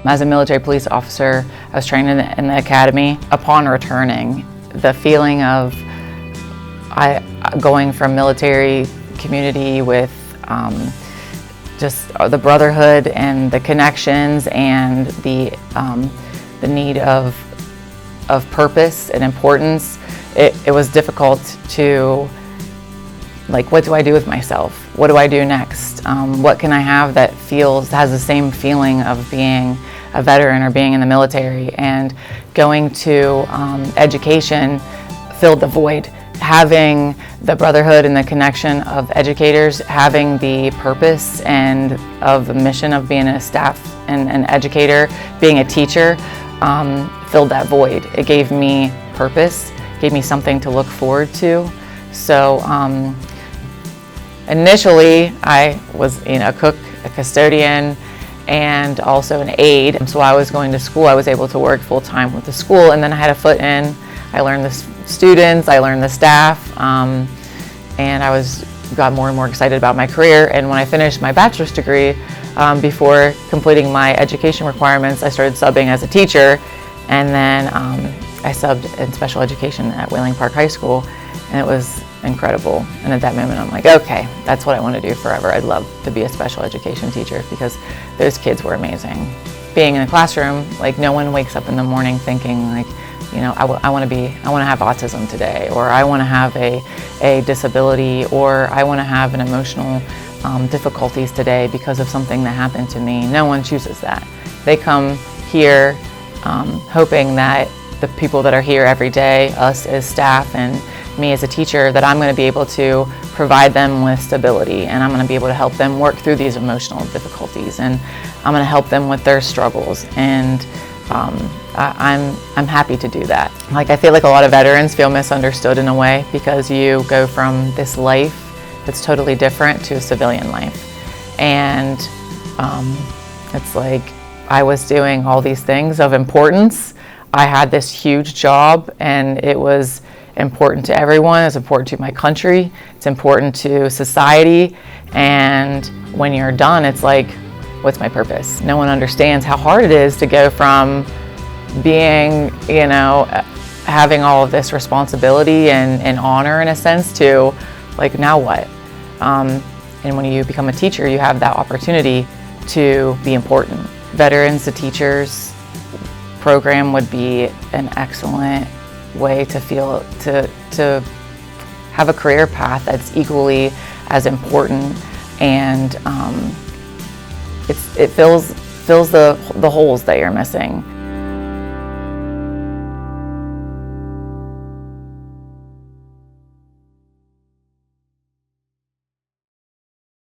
As a military police officer, I was trained in the academy. Upon returning, the feeling of going from military community with just the brotherhood and the connections and the need of purpose and importance, it was difficult to, like, what do I do with myself? What do I do next? What can I have that has the same feeling of being a veteran or being in the military? And going to education filled the void. Having the brotherhood and the connection of educators, having the purpose and of the mission of being a staff and an educator, being a teacher, filled that void. It gave me purpose, gave me something to look forward to. So initially I was a cook, a custodian, and also an aide. So I was going to school. I was able to work full-time with the school, and then I had a foot in. I learned the students, I learned the staff, and I got more and more excited about my career. And when I finished my bachelor's degree, before completing my education requirements, I started subbing as a teacher, and then I subbed in special education at Whaling Park High School, and it was incredible. And at that moment I'm like, okay, that's what I want to do forever. I'd love to be a special education teacher because those kids were amazing. Being in a classroom, like, no one wakes up in the morning thinking like, I want to have autism today, or I want to have a disability, or I want to have an emotional difficulties today because of something that happened to me. No one chooses that. They come here hoping that the people that are here every day, us as staff and me as a teacher, that I'm going to be able to provide them with stability, and I'm going to be able to help them work through these emotional difficulties, and I'm going to help them with their struggles. And I'm happy to do that. Like, I feel like a lot of veterans feel misunderstood in a way because you go from this life that's totally different to a civilian life. And it's like I was doing all these things of importance. I had this huge job, and it was important to everyone. It's important to my country. It's important to society. And when you're done, it's like, what's my purpose? No one understands how hard it is to go from being, having all of this responsibility and honor in a sense to, like, now what? And when you become a teacher, you have that opportunity to be important. Veterans to Teachers program would be an excellent way to to have a career path that's equally as important, and it fills the holes that you're missing.